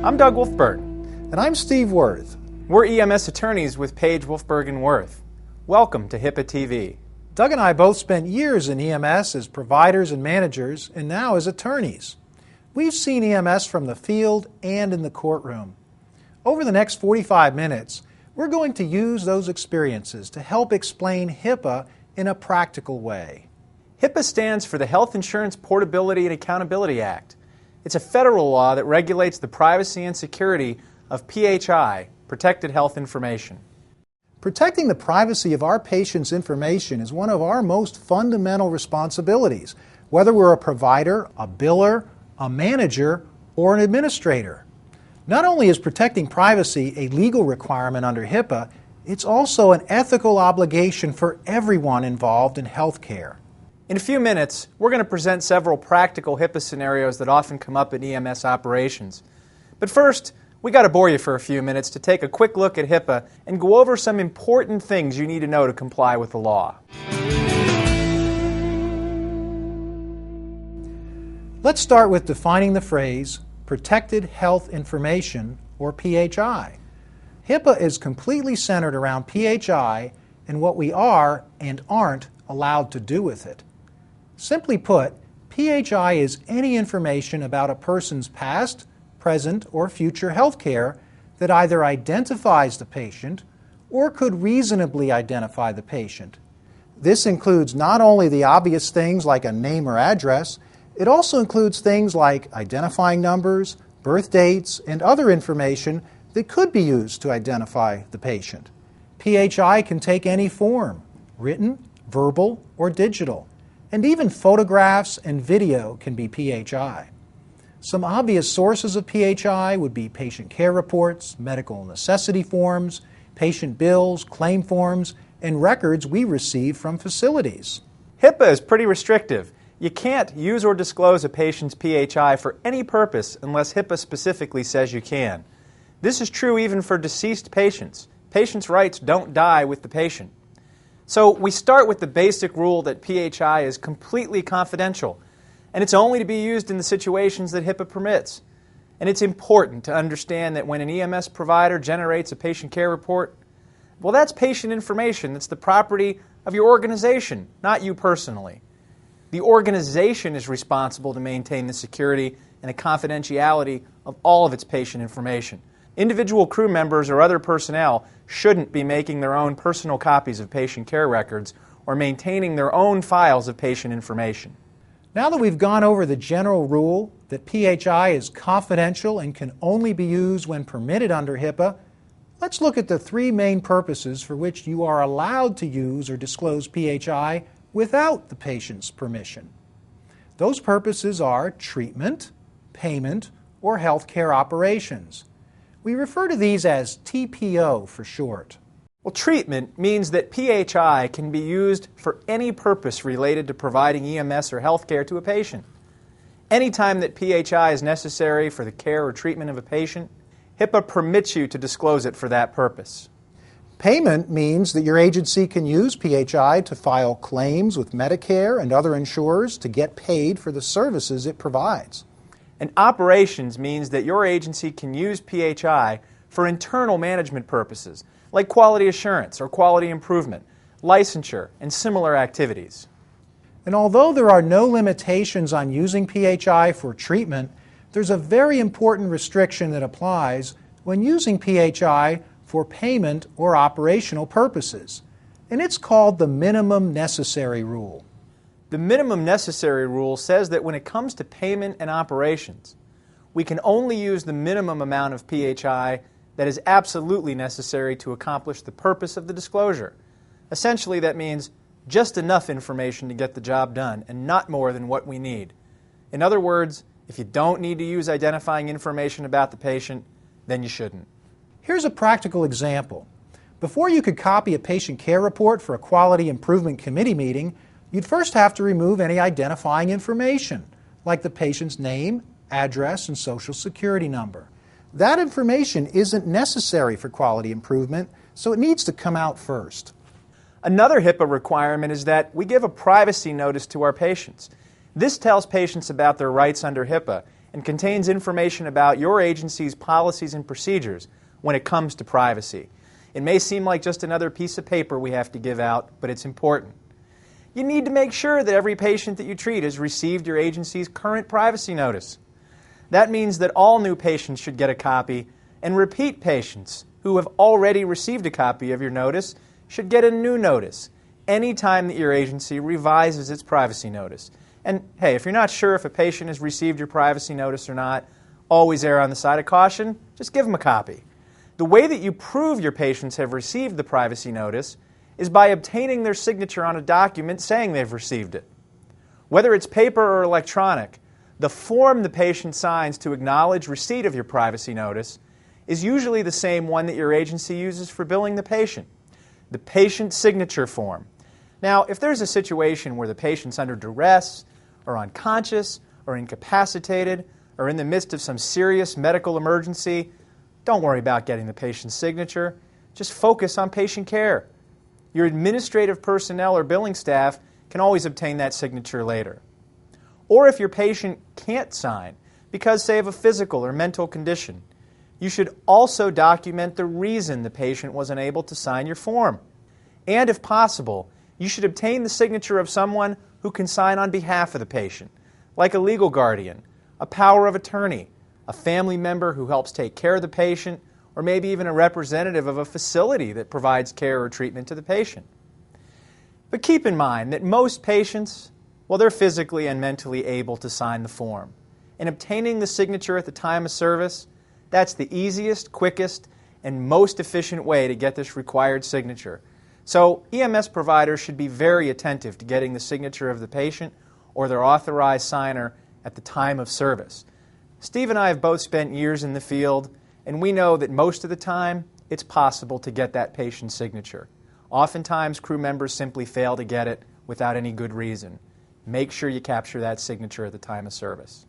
I'm Doug Wolfberg. And I'm Steve Worth. We're EMS attorneys with Page, Wolfberg & Worth. Welcome to Hipaa TV. Doug and I both spent years in EMS as providers and managers, and now as attorneys. We've seen EMS from the field and in the courtroom. Over the next 45 minutes, we're going to use those experiences to help explain Hipaa in a practical way. Hipaa stands for the Health Insurance Portability and Accountability Act. It's a federal law that regulates the privacy and security of PHI, protected health information. Protecting the privacy of our patients' information is one of our most fundamental responsibilities, whether we're a provider, a biller, a manager, or an administrator. Not only is protecting privacy a legal requirement under Hipaa, it's also an ethical obligation for everyone involved in healthcare. In a few minutes, we're going to present several practical Hipaa scenarios that often come up in EMS operations. But first, we got to bore you for a few minutes to take a quick look at Hipaa and go over some important things you need to know to comply with the law. Let's start with defining the phrase Protected Health Information, or PHI. Hipaa is completely centered around PHI and what we are and aren't allowed to do with it. Simply put, PHI is any information about a person's past, present, or future health care that either identifies the patient or could reasonably identify the patient. This includes not only the obvious things like a name or address, it also includes things like identifying numbers, birth dates, and other information that could be used to identify the patient. PHI can take any form, written, verbal, or digital. And even photographs and video can be PHI. Some obvious sources of PHI would be patient care reports, medical necessity forms, patient bills, claim forms, and records we receive from facilities. Hipaa is pretty restrictive. You can't use or disclose a patient's PHI for any purpose unless Hipaa specifically says you can. This is true even for deceased patients. Patients' rights don't die with the patient. So we start with the basic rule that PHI is completely confidential, and it's only to be used in the situations that Hipaa permits. And it's important to understand that when an EMS provider generates a patient care report, well, that's patient information that's the property of your organization, not you personally. The organization is responsible to maintain the security and the confidentiality of all of its patient information. Individual crew members or other personnel shouldn't be making their own personal copies of patient care records or maintaining their own files of patient information. Now that we've gone over the general rule that PHI is confidential and can only be used when permitted under Hipaa, let's look at the three main purposes for which you are allowed to use or disclose PHI without the patient's permission. Those purposes are treatment, payment, or healthcare operations. We refer to these as TPO for short. Well, treatment means that PHI can be used for any purpose related to providing EMS or health care to a patient. Anytime that PHI is necessary for the care or treatment of a patient, Hipaa permits you to disclose it for that purpose. Payment means that your agency can use PHI to file claims with Medicare and other insurers to get paid for the services it provides. And operations means that your agency can use PHI for internal management purposes, like quality assurance or quality improvement, licensure, and similar activities. And although there are no limitations on using PHI for treatment, there's a very important restriction that applies when using PHI for payment or operational purposes, and it's called the minimum necessary rule. The minimum necessary rule says that when it comes to payment and operations, we can only use the minimum amount of PHI that is absolutely necessary to accomplish the purpose of the disclosure. Essentially, that means just enough information to get the job done and not more than what we need. In other words, if you don't need to use identifying information about the patient, then you shouldn't. Here's a practical example. Before you could copy a patient care report for a quality improvement committee meeting, you'd first have to remove any identifying information, like the patient's name, address, and social security number. That information isn't necessary for quality improvement, so it needs to come out first. Another Hipaa requirement is that we give a privacy notice to our patients. This tells patients about their rights under Hipaa and contains information about your agency's policies and procedures when it comes to privacy. It may seem like just another piece of paper we have to give out, but it's important. You need to make sure that every patient that you treat has received your agency's current privacy notice. That means that all new patients should get a copy, and repeat patients who have already received a copy of your notice should get a new notice any time that your agency revises its privacy notice. And hey, if you're not sure if a patient has received your privacy notice or not, always err on the side of caution. Just give them a copy. The way that you prove your patients have received the privacy notice is by obtaining their signature on a document saying they've received it. Whether it's paper or electronic, the form the patient signs to acknowledge receipt of your privacy notice is usually the same one that your agency uses for billing the patient, the patient signature form. Now, if there's a situation where the patient's under duress, or unconscious, or incapacitated, or in the midst of some serious medical emergency, don't worry about getting the patient's signature. Just focus on patient care. Your administrative personnel or billing staff can always obtain that signature later. Or if your patient can't sign because, say, of a physical or mental condition, you should also document the reason the patient was unable to sign your form. And if possible, you should obtain the signature of someone who can sign on behalf of the patient, like a legal guardian, a power of attorney, a family member who helps take care of the patient, or maybe even a representative of a facility that provides care or treatment to the patient. But keep in mind that most patients, well, they're physically and mentally able to sign the form. And obtaining the signature at the time of service, that's the easiest, quickest, and most efficient way to get this required signature. So EMS providers should be very attentive to getting the signature of the patient or their authorized signer at the time of service. Steve and I have both spent years in the field, and we know that most of the time it's possible to get that patient's signature. Oftentimes, crew members simply fail to get it without any good reason. Make sure you capture that signature at the time of service.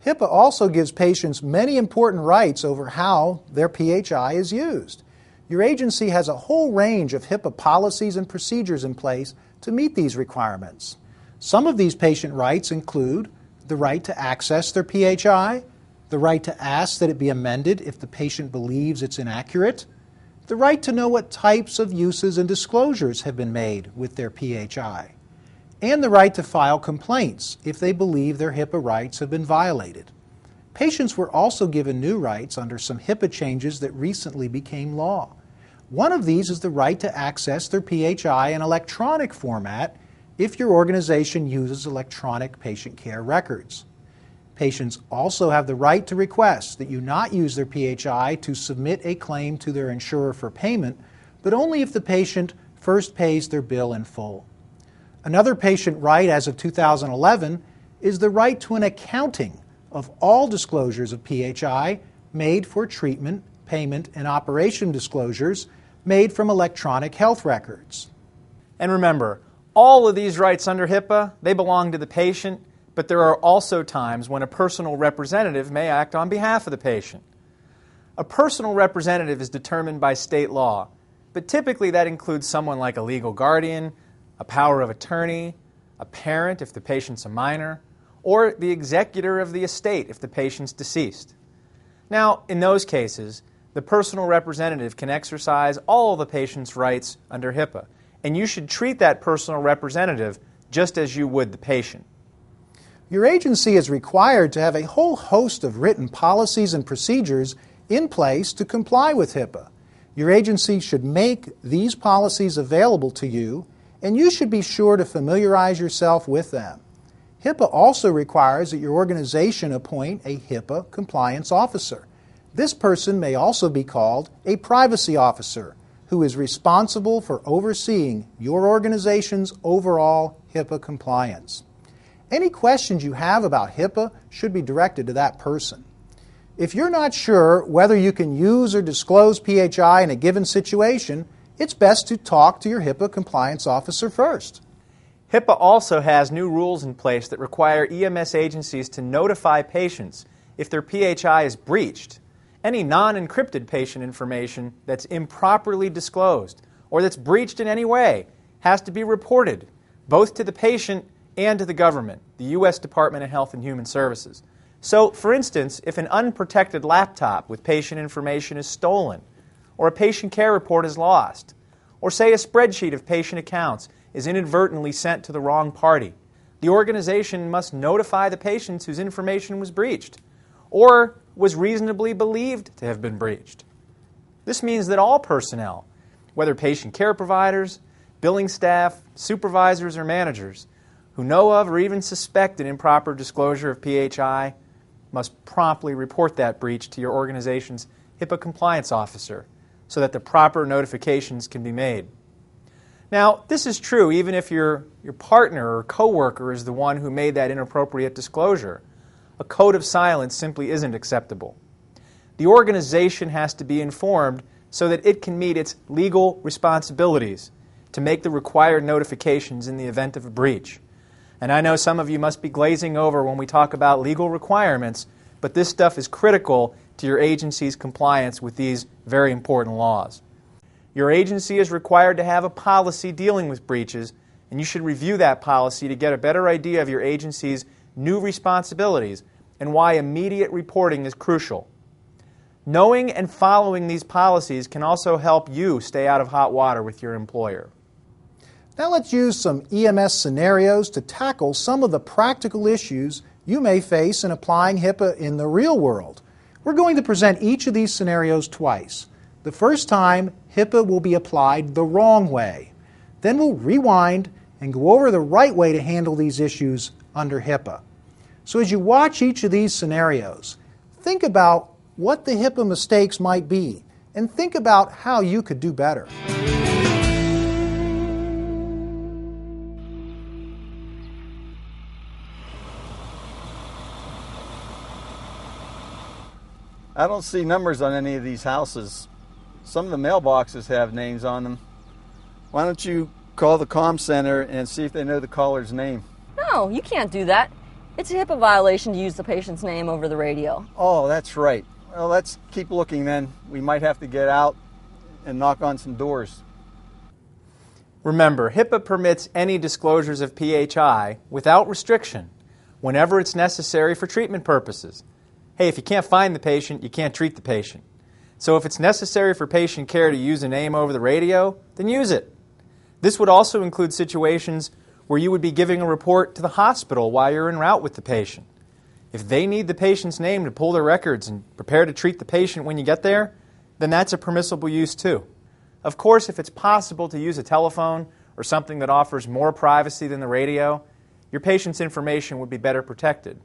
HIPAA also gives patients many important rights over how their PHI is used. Your agency has a whole range of HIPAA policies and procedures in place to meet these requirements. Some of these patient rights include the right to access their PHI, the right to ask that it be amended if the patient believes it's inaccurate, the right to know what types of uses and disclosures have been made with their PHI, and the right to file complaints if they believe their HIPAA rights have been violated. Patients were also given new rights under some HIPAA changes that recently became law. One of these is the right to access their PHI in electronic format if your organization uses electronic patient care records. Patients also have the right to request that you not use their PHI to submit a claim to their insurer for payment, but only if the patient first pays their bill in full. Another patient right as of 2011 is the right to an accounting of all disclosures of PHI made for treatment, payment, and operation disclosures made from electronic health records. And remember, all of these rights under HIPAA, they belong to the patient, but there are also times when a personal representative may act on behalf of the patient. A personal representative is determined by state law, but typically that includes someone like a legal guardian, a power of attorney, a parent if the patient's a minor, or the executor of the estate if the patient's deceased. Now, in those cases, the personal representative can exercise all of the patient's rights under HIPAA, and you should treat that personal representative just as you would the patient. Your agency is required to have a whole host of written policies and procedures in place to comply with HIPAA. Your agency should make these policies available to you, and you should be sure to familiarize yourself with them. HIPAA also requires that your organization appoint a HIPAA compliance officer. This person may also be called a privacy officer, who is responsible for overseeing your organization's overall HIPAA compliance. Any questions you have about HIPAA should be directed to that person. If you're not sure whether you can use or disclose PHI in a given situation, it's best to talk to your HIPAA compliance officer first. HIPAA also has new rules in place that require EMS agencies to notify patients if their PHI is breached. Any non-encrypted patient information that's improperly disclosed or that's breached in any way has to be reported, both to the patient and to the government, the U.S. Department of Health and Human Services. So, for instance, if an unprotected laptop with patient information is stolen, or a patient care report is lost, or say a spreadsheet of patient accounts is inadvertently sent to the wrong party, the organization must notify the patients whose information was breached, or was reasonably believed to have been breached. This means that all personnel, whether patient care providers, billing staff, supervisors, or managers, who know of or even suspect an improper disclosure of PHI, must promptly report that breach to your organization's HIPAA compliance officer so that the proper notifications can be made. Now, this is true even if your partner or coworker is the one who made that inappropriate disclosure. A code of silence simply isn't acceptable. The organization has to be informed so that it can meet its legal responsibilities to make the required notifications in the event of a breach. And I know some of you must be glazing over when we talk about legal requirements, but this stuff is critical to your agency's compliance with these very important laws. Your agency is required to have a policy dealing with breaches, and you should review that policy to get a better idea of your agency's new responsibilities and why immediate reporting is crucial. Knowing and following these policies can also help you stay out of hot water with your employer. Now let's use some EMS scenarios to tackle some of the practical issues you may face in applying HIPAA in the real world. We're going to present each of these scenarios twice. The first time, HIPAA will be applied the wrong way. Then we'll rewind and go over the right way to handle these issues under HIPAA. So as you watch each of these scenarios, think about what the HIPAA mistakes might be and think about how you could do better. I don't see numbers on any of these houses. Some of the mailboxes have names on them. Why don't you call the comm center and see if they know the caller's name? No, you can't do that. It's a HIPAA violation to use the patient's name over the radio. Oh, that's right. Well, let's keep looking then. We might have to get out and knock on some doors. Remember, HIPAA permits any disclosures of PHI without restriction whenever it's necessary for treatment purposes. Hey, if you can't find the patient, you can't treat the patient. So if it's necessary for patient care to use a name over the radio, then use it. This would also include situations where you would be giving a report to the hospital while you're en route with the patient. If they need the patient's name to pull their records and prepare to treat the patient when you get there, then that's a permissible use too. Of course, if it's possible to use a telephone or something that offers more privacy than the radio, your patient's information would be better protected.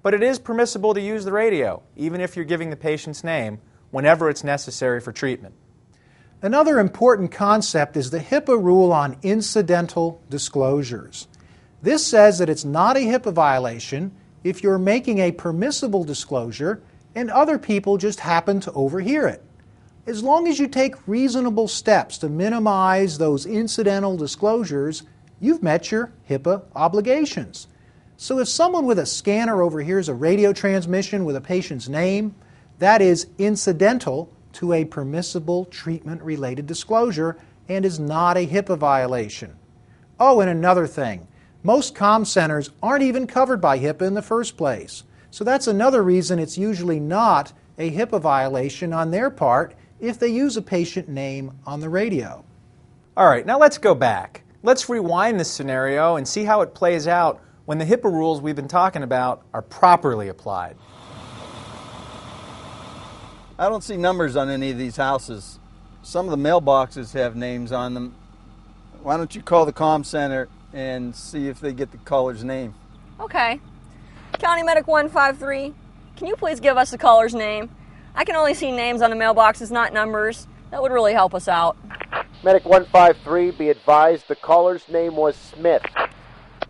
But it is permissible to use the radio, even if you're giving the patient's name, whenever it's necessary for treatment. Another important concept is the HIPAA rule on incidental disclosures. This says that it's not a HIPAA violation if you're making a permissible disclosure and other people just happen to overhear it. As long as you take reasonable steps to minimize those incidental disclosures, you've met your HIPAA obligations. So if someone with a scanner overhears a radio transmission with a patient's name, that is incidental to a permissible treatment-related disclosure and is not a HIPAA violation. Oh, and another thing, most comm centers aren't even covered by HIPAA in the first place. So that's another reason it's usually not a HIPAA violation on their part if they use a patient name on the radio. All right, now let's go back. Let's rewind this scenario and see how it plays out when the HIPAA rules we've been talking about are properly applied. I don't see numbers on any of these houses. Some of the mailboxes have names on them. Why don't you call the comm center and see if they get the caller's name? Okay. County Medic 153, can you please give us the caller's name? I can only see names on the mailboxes, not numbers. That would really help us out. Medic 153, be advised the caller's name was Smith.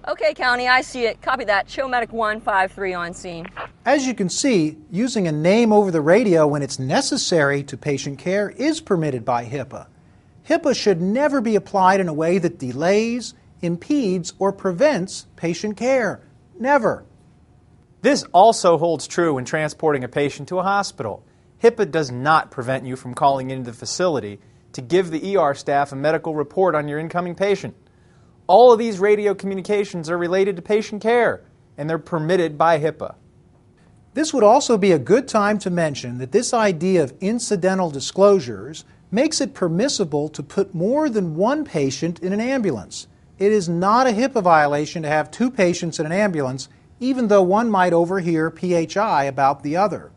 Okay, County, I see it. Copy that. Show Medic 153 on scene. As you can see, using a name over the radio when it's necessary to patient care is permitted by HIPAA. HIPAA should never be applied in a way that delays, impedes, or prevents patient care. Never. This also holds true when transporting a patient to a hospital. HIPAA does not prevent you from calling into the facility to give the ER staff a medical report on your incoming patient. All of these radio communications are related to patient care, and they're permitted by HIPAA. This would also be a good time to mention that this idea of incidental disclosures makes it permissible to put more than one patient in an ambulance. It is not a HIPAA violation to have two patients in an ambulance, even though one might overhear PHI about the other.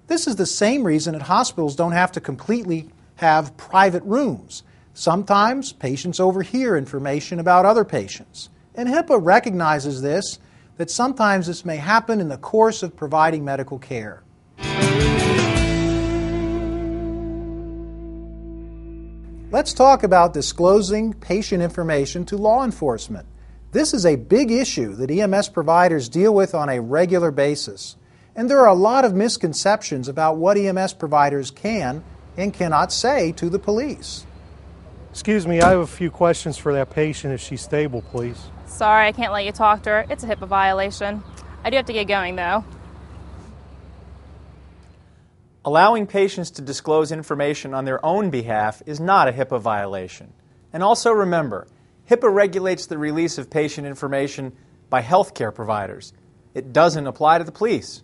This is the same reason that hospitals don't have to completely have private rooms. Sometimes patients overhear information about other patients. And HIPAA recognizes this, that sometimes this may happen in the course of providing medical care. Let's talk about disclosing patient information to law enforcement. This is a big issue that EMS providers deal with on a regular basis. And there are a lot of misconceptions about what EMS providers can and cannot say to the police. Excuse me, I have a few questions for that patient. Is she stable, please? Sorry, I can't let you talk to her. It's a HIPAA violation. I do have to get going, though. Allowing patients to disclose information on their own behalf is not a HIPAA violation. And also remember, HIPAA regulates the release of patient information by healthcare providers. It doesn't apply to the police.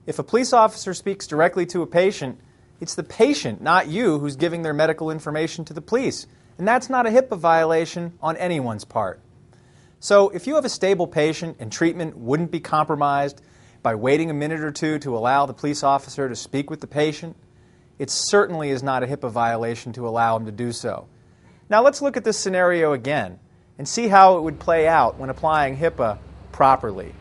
If a police officer speaks directly to a patient, it's the patient, not you, who's giving their medical information to the police. And that's not a HIPAA violation on anyone's part. So if you have a stable patient and treatment wouldn't be compromised by waiting a minute or two to allow the police officer to speak with the patient, it certainly is not a HIPAA violation to allow him to do so. Now let's look at this scenario again and see how it would play out when applying HIPAA properly.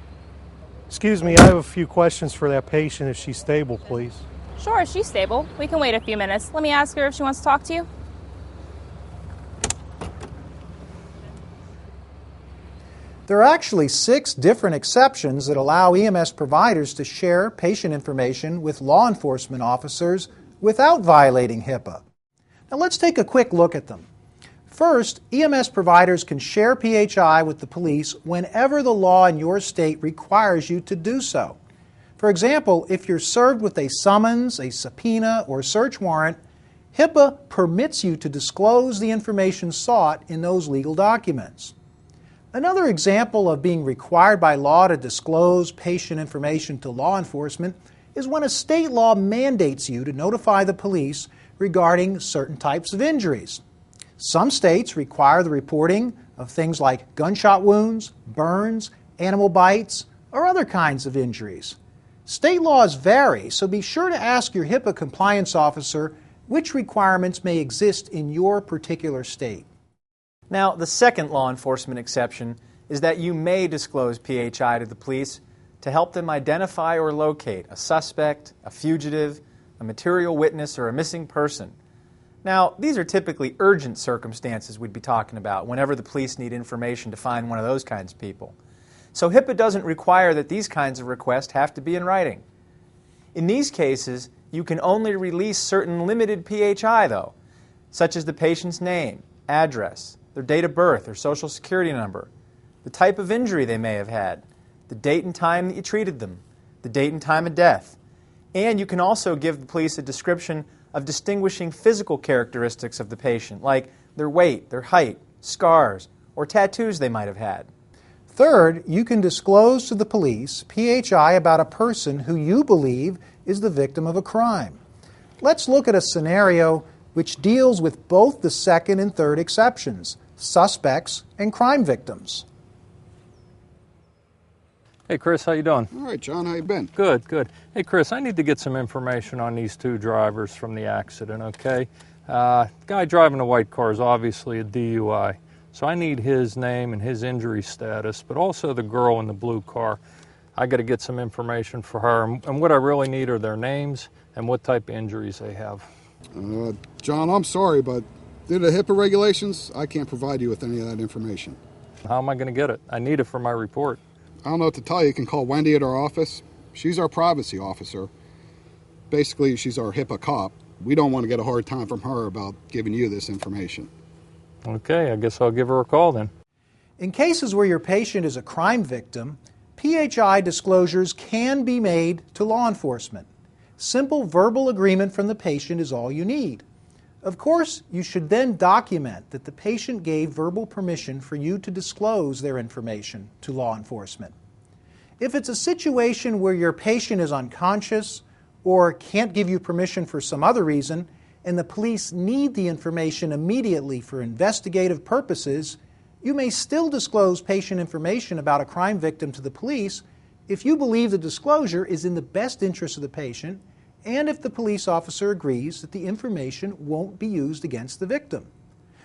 Excuse me, I have a few questions for that patient. Is she stable, please? Sure, she's stable. We can wait a few minutes. Let me ask her if she wants to talk to you. There are actually 6 different exceptions that allow EMS providers to share patient information with law enforcement officers without violating HIPAA. Now let's take a quick look at them. First, EMS providers can share PHI with the police whenever the law in your state requires you to do so. For example, if you're served with a summons, a subpoena, or search warrant, HIPAA permits you to disclose the information sought in those legal documents. Another example of being required by law to disclose patient information to law enforcement is when a state law mandates you to notify the police regarding certain types of injuries. Some states require the reporting of things like gunshot wounds, burns, animal bites, or other kinds of injuries. State laws vary, so be sure to ask your HIPAA compliance officer which requirements may exist in your particular state. Now, the second law enforcement exception is that you may disclose PHI to the police to help them identify or locate a suspect, a fugitive, a material witness, or a missing person. Now, these are typically urgent circumstances we'd be talking about whenever the police need information to find one of those kinds of people. So HIPAA doesn't require that these kinds of requests have to be in writing. In these cases, you can only release certain limited PHI, though, such as the patient's name, address, their date of birth or social security number, the type of injury they may have had, the date and time that you treated them, the date and time of death. And you can also give the police a description of distinguishing physical characteristics of the patient, like their weight, their height, scars, or tattoos they might have had. Third, you can disclose to the police PHI about a person who you believe is the victim of a crime. Let's look at a scenario which deals with both the second and third exceptions, suspects and crime victims. Hey Chris, how you doing? All right, John, how you been? Good, good. Hey Chris, I need to get some information on these 2 drivers from the accident, okay? Guy driving the white car is obviously a DUI, so I need his name and his injury status, but also the girl in the blue car. I got to get some information for her, and what I really need are their names and what type of injuries they have. John, I'm sorry, but due to HIPAA regulations, I can't provide you with any of that information. How am I going to get it? I need it for my report. I don't know what to tell you. You can call Wendy at our office. She's our privacy officer. Basically, she's our HIPAA cop. We don't want to get a hard time from her about giving you this information. Okay, I guess I'll give her a call then. In cases where your patient is a crime victim, PHI disclosures can be made to law enforcement. Simple verbal agreement from the patient is all you need. Of course, you should then document that the patient gave verbal permission for you to disclose their information to law enforcement. If it's a situation where your patient is unconscious or can't give you permission for some other reason, and the police need the information immediately for investigative purposes, you may still disclose patient information about a crime victim to the police if you believe the disclosure is in the best interest of the patient and if the police officer agrees that the information won't be used against the victim.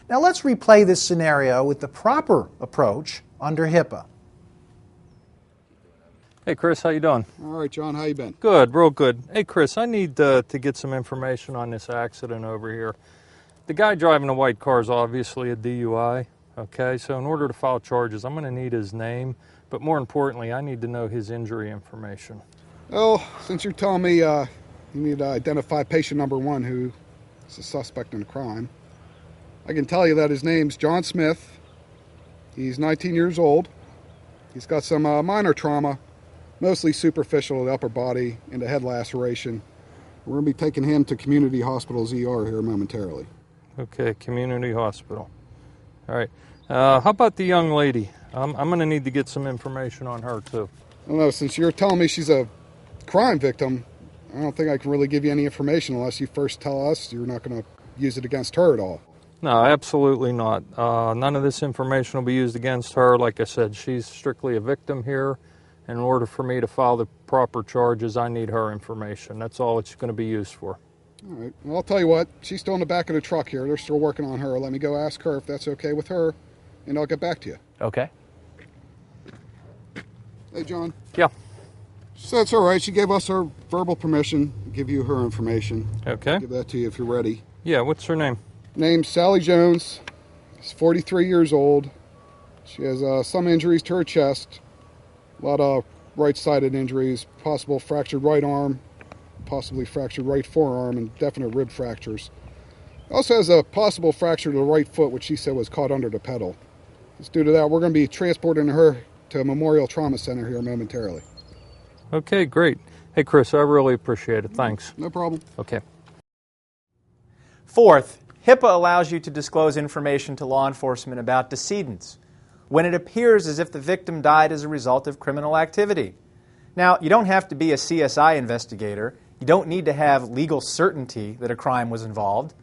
Now let's replay this scenario with the proper approach under Hipaa. Hey Chris, how you doing? All right, John, how you been? Good, real good. Hey Chris, I need to get some information on this accident over here. The guy driving the white car is obviously a DUI, okay? So in order to file charges, I'm going to need his name, but more importantly, I need to know his injury information. Well, since you're telling me you need to identify patient number 1 who is a suspect in a crime, I can tell you that his name's John Smith. He's 19 years old. He's got some minor trauma, mostly superficial to the upper body and a head laceration. We're going to be taking him to Community Hospital's ER here momentarily. Okay, Community Hospital. All right. How about the young lady? I'm going to need to get some information on her, too. I don't know, since you're telling me she's a crime victim, I don't think I can really give you any information unless you first tell us you're not going to use it against her at all. No, absolutely not. None of this information will be used against her. Like I said, she's strictly a victim here. In order for me to file the proper charges, I need her information. That's all it's going to be used for. All right. Well, I'll tell you what. She's still in the back of the truck here. They're still working on her. Let me go ask her if that's okay with her, and I'll get back to you. Okay. Hey, John. Yeah. She said it's all right. She gave us her verbal permission to give you her information. Okay. Give that to you if you're ready. Yeah, what's her name? Name's Sally Jones. She's 43 years old. She has some injuries to her chest. A lot of right-sided injuries, possible fractured right arm, possibly fractured right forearm, and definite rib fractures. Also has a possible fracture to the right foot, which she said was caught under the pedal. Just due to that, we're going to be transporting her to Memorial Trauma Center here momentarily. Okay, great. Hey, Chris, I really appreciate it. Thanks. No problem. Okay. Fourth, Hipaa allows you to disclose information to law enforcement about decedents when it appears as if the victim died as a result of criminal activity. Now, you don't have to be a CSI investigator. You don't need to have legal certainty that a crime was involved.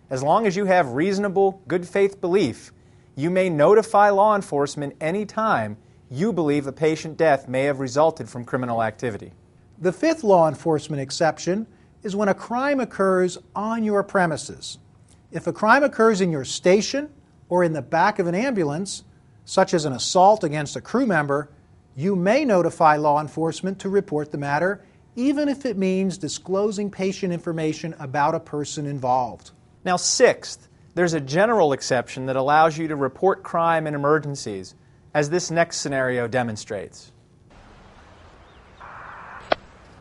As long as you have reasonable, good faith belief, you may notify law enforcement any time you believe a patient death may have resulted from criminal activity. The fifth law enforcement exception is when a crime occurs on your premises. If a crime occurs in your station or in the back of an ambulance, such as an assault against a crew member, you may notify law enforcement to report the matter, even if it means disclosing patient information about a person involved. Now, sixth, there's a general exception that allows you to report crime in emergencies, as this next scenario demonstrates.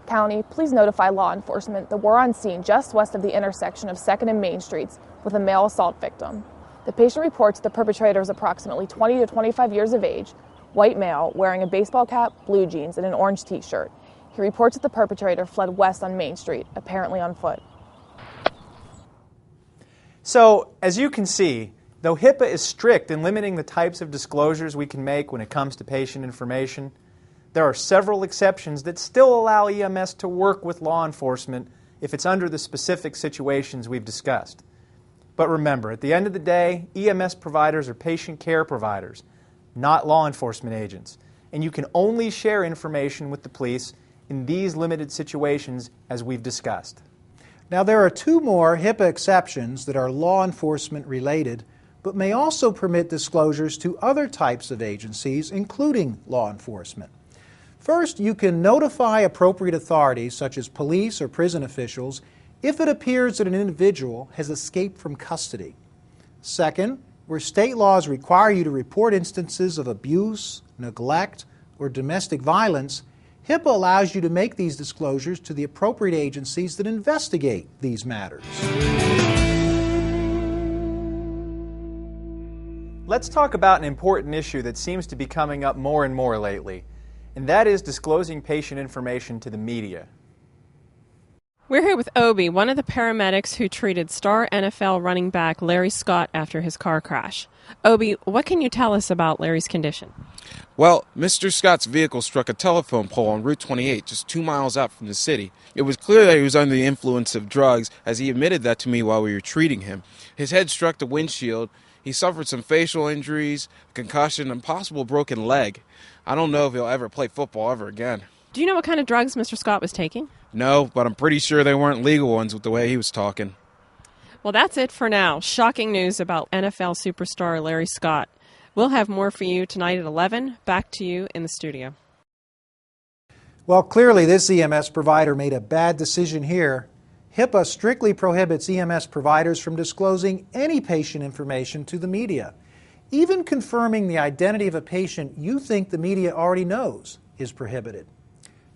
County, please notify law enforcement that we're on scene just west of the intersection of 2nd and Main Streets with a male assault victim. The patient reports the perpetrator is approximately 20 to 25 years of age, white male, wearing a baseball cap, blue jeans, and an orange t-shirt. He reports that the perpetrator fled west on Main Street, apparently on foot. So, as you can see, though Hipaa is strict in limiting the types of disclosures we can make when it comes to patient information, there are several exceptions that still allow EMS to work with law enforcement if it's under the specific situations we've discussed. But remember, at the end of the day, EMS providers are patient care providers, not law enforcement agents. And you can only share information with the police in these limited situations as we've discussed. Now, there are two more Hipaa exceptions that are law enforcement related, but may also permit disclosures to other types of agencies, including law enforcement. First, you can notify appropriate authorities, such as police or prison officials, if it appears that an individual has escaped from custody. Second, where state laws require you to report instances of abuse, neglect, or domestic violence, Hipaa allows you to make these disclosures to the appropriate agencies that investigate these matters. Let's talk about an important issue that seems to be coming up more and more lately, and that is disclosing patient information to the media. We're here with Obi, one of the paramedics who treated star NFL running back Larry Scott after his car crash. Obi, what can you tell us about Larry's condition? Well, Mr. Scott's vehicle struck a telephone pole on Route 28, just 2 miles out from the city. It was clear that he was under the influence of drugs, as he admitted that to me while we were treating him. His head struck the windshield. He suffered some facial injuries, a concussion, and possible broken leg. I don't know if he'll ever play football ever again. Do you know what kind of drugs Mr. Scott was taking? No, but I'm pretty sure they weren't legal ones with the way he was talking. Well, that's it for now. Shocking news about NFL superstar Larry Scott. We'll have more for you tonight at 11. Back to you in the studio. Well, clearly this EMS provider made a bad decision here. Hipaa strictly prohibits EMS providers from disclosing any patient information to the media. Even confirming the identity of a patient you think the media already knows is prohibited.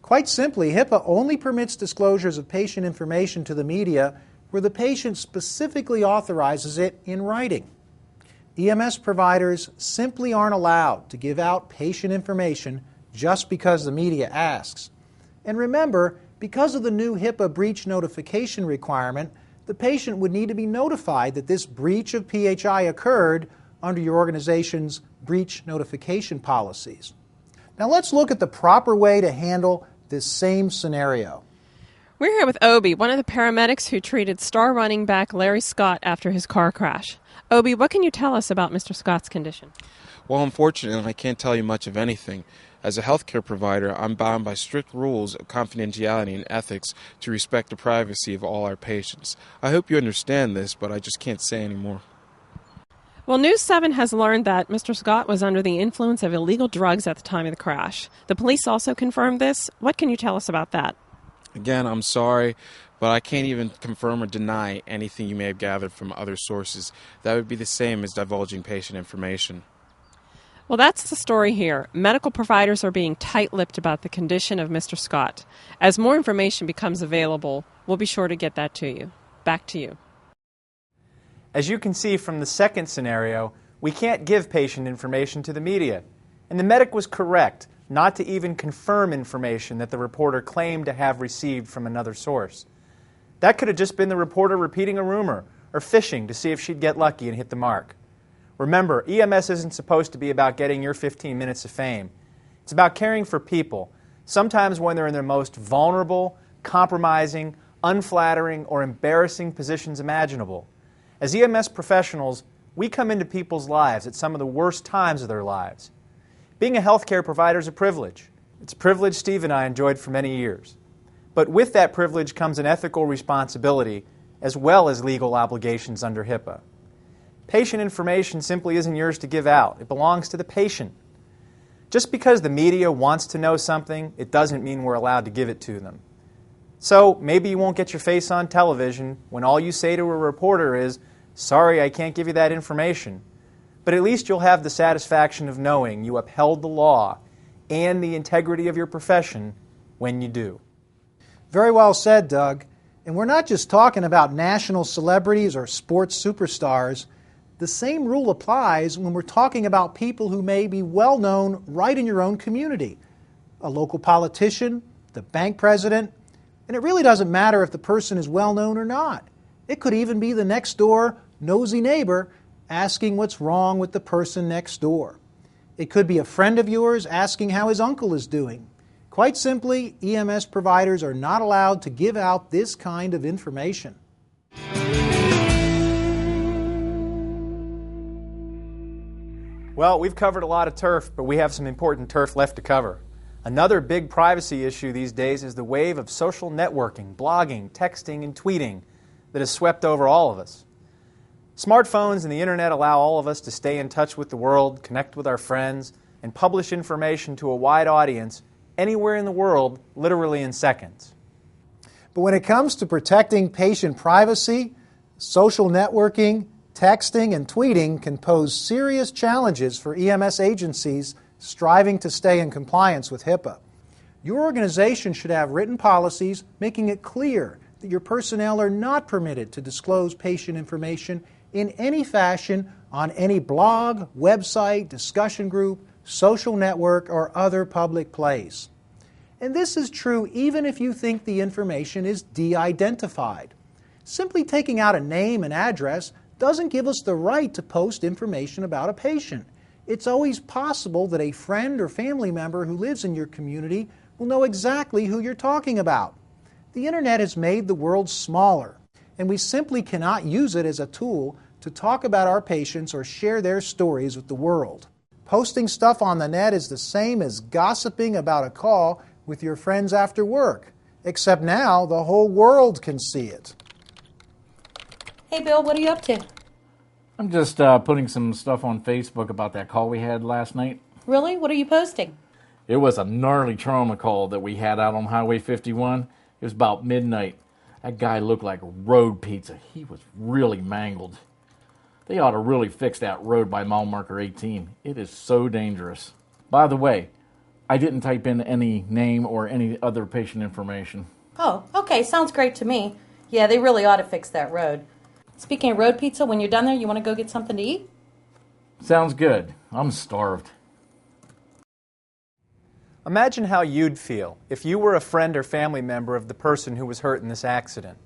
Quite simply, Hipaa only permits disclosures of patient information to the media where the patient specifically authorizes it in writing. EMS providers simply aren't allowed to give out patient information just because the media asks. And remember, because of the new Hipaa breach notification requirement, the patient would need to be notified that this breach of PHI occurred under your organization's breach notification policies. Now let's look at the proper way to handle this same scenario. We're here with Obi, one of the paramedics who treated star running back Larry Scott after his car crash. Obi, what can you tell us about Mr. Scott's condition? Well, unfortunately, I can't tell you much of anything. As a healthcare provider, I'm bound by strict rules of confidentiality and ethics to respect the privacy of all our patients. I hope you understand this, but I just can't say any more. Well, News 7 has learned that Mr. Scott was under the influence of illegal drugs at the time of the crash. The police also confirmed this. What can you tell us about that? Again, I'm sorry, but I can't even confirm or deny anything you may have gathered from other sources. That would be the same as divulging patient information. Well, that's the story here. Medical providers are being tight-lipped about the condition of Mr. Scott. As more information becomes available, we'll be sure to get that to you. Back to you. As you can see from the second scenario, we can't give patient information to the media. And the medic was correct not to even confirm information that the reporter claimed to have received from another source. That could have just been the reporter repeating a rumor or fishing to see if she'd get lucky and hit the mark. Remember, EMS isn't supposed to be about getting your 15 minutes of fame. It's about caring for people, sometimes when they're in their most vulnerable, compromising, unflattering, or embarrassing positions imaginable. As EMS professionals, we come into people's lives at some of the worst times of their lives. Being a healthcare provider is a privilege. It's a privilege Steve and I enjoyed for many years. But with that privilege comes an ethical responsibility as well as legal obligations under Hipaa. Patient information simply isn't yours to give out. It belongs to the patient. Just because the media wants to know something, it doesn't mean we're allowed to give it to them. So maybe you won't get your face on television when all you say to a reporter is, "Sorry, I can't give you that information." But at least you'll have the satisfaction of knowing you upheld the law and the integrity of your profession when you do. Very well said, Doug. And we're not just talking about national celebrities or sports superstars. The same rule applies when we're talking about people who may be well known right in your own community. A local politician, the bank president, and it really doesn't matter if the person is well known or not. It could even be the next door nosy neighbor asking what's wrong with the person next door. It could be a friend of yours asking how his uncle is doing. Quite simply, EMS providers are not allowed to give out this kind of information. Well, we've covered a lot of turf, but we have some important turf left to cover. Another big privacy issue these days is the wave of social networking, blogging, texting, and tweeting that has swept over all of us. Smartphones and the internet allow all of us to stay in touch with the world, connect with our friends, and publish information to a wide audience anywhere in the world, literally in seconds. But when it comes to protecting patient privacy, social networking, texting, and tweeting can pose serious challenges for EMS agencies striving to stay in compliance with Hipaa. Your organization should have written policies making it clear that your personnel are not permitted to disclose patient information in any fashion on any blog, website, discussion group, social network, or other public place. And this is true even if you think the information is de-identified. Simply taking out a name and address doesn't give us the right to post information about a patient. It's always possible that a friend or family member who lives in your community will know exactly who you're talking about. The internet has made the world smaller, and we simply cannot use it as a tool to talk about our patients or share their stories with the world. Posting stuff on the net is the same as gossiping about a call with your friends after work, except now the whole world can see it. Hey Bill, what are you up to? I'm just putting some stuff on Facebook about that call we had last night. Really? What are you posting? It was a gnarly trauma call that we had out on Highway 51. It was about midnight. That guy looked like road pizza. He was really mangled. They ought to really fix that road by mile marker 18. It is so dangerous. By the way, I didn't type in any name or any other patient information. Oh, okay. Sounds great to me. Yeah, they really ought to fix that road. Speaking of road pizza, when you're done there, you want to go get something to eat? Sounds good. I'm starved. Imagine how you'd feel if you were a friend or family member of the person who was hurt in this accident.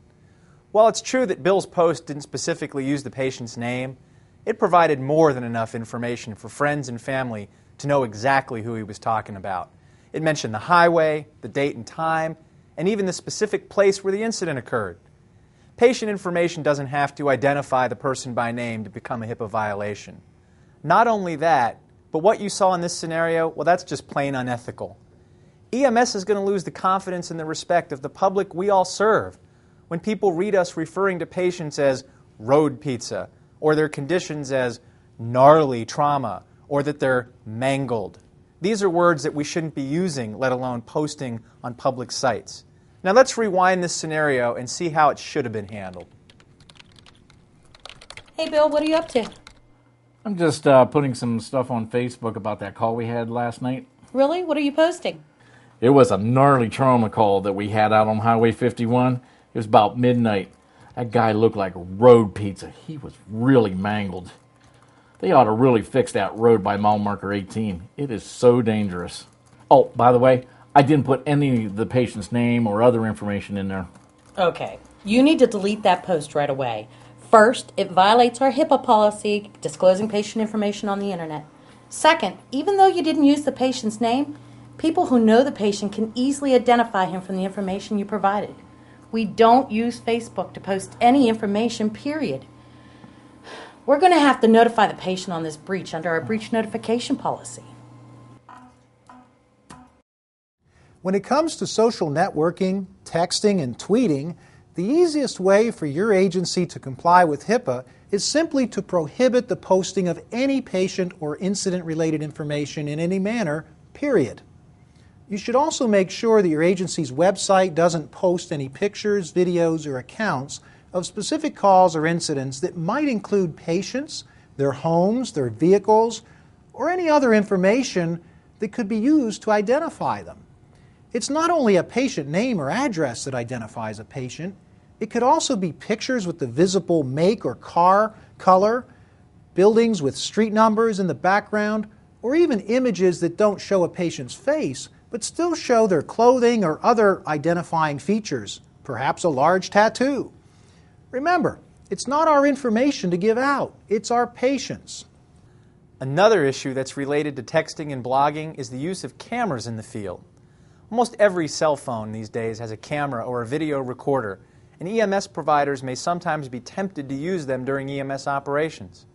While it's true that Bill's post didn't specifically use the patient's name, it provided more than enough information for friends and family to know exactly who he was talking about. It mentioned the highway, the date and time, and even the specific place where the incident occurred. Patient information doesn't have to identify the person by name to become a Hipaa violation. Not only that, but what you saw in this scenario, well, that's just plain unethical. EMS is going to lose the confidence and the respect of the public we all serve when people read us referring to patients as road pizza, or their conditions as gnarly trauma, or that they're mangled. These are words that we shouldn't be using, let alone posting on public sites. Now let's rewind this scenario and see how it should have been handled. Hey Bill, what are you up to? I'm just putting some stuff on Facebook about that call we had last night. Really? What are you posting? It was a gnarly trauma call that we had out on Highway 51. It was about midnight. That guy looked like road pizza. He was really mangled. They ought to really fix that road by mile marker 18. It is so dangerous. Oh, by the way, I didn't put any of the patient's name or other information in there. Okay. You need to delete that post right away. First, it violates our HIPAA policy, disclosing patient information on the internet. Second, even though you didn't use the patient's name, people who know the patient can easily identify him from the information you provided. We don't use Facebook to post any information, period. We're going to have to notify the patient on this breach under our breach notification policy. When it comes to social networking, texting, and tweeting, the easiest way for your agency to comply with HIPAA is simply to prohibit the posting of any patient or incident-related information in any manner, period. You should also make sure that your agency's website doesn't post any pictures, videos, or accounts of specific calls or incidents that might include patients, their homes, their vehicles, or any other information that could be used to identify them. It's not only a patient name or address that identifies a patient. It could also be pictures with the visible make or car color, buildings with street numbers in the background, or even images that don't show a patient's face but still show their clothing or other identifying features, perhaps a large tattoo. Remember, it's not our information to give out, it's our patients'. Another issue that's related to texting and blogging is the use of cameras in the field. Almost every cell phone these days has a camera or a video recorder, and EMS providers may sometimes be tempted to use them during EMS operations.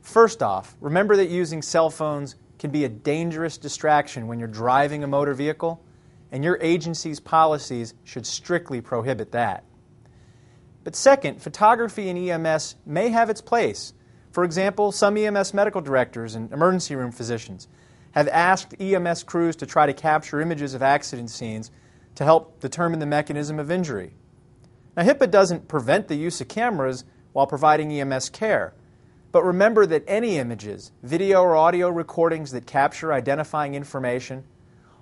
First off, remember that using cell phones can be a dangerous distraction when you're driving a motor vehicle, and your agency's policies should strictly prohibit that. But second, photography in EMS may have its place. For example, some EMS medical directors and emergency room physicians have asked EMS crews to try to capture images of accident scenes to help determine the mechanism of injury. Now, HIPAA doesn't prevent the use of cameras while providing EMS care, but remember that any images, video or audio recordings that capture identifying information,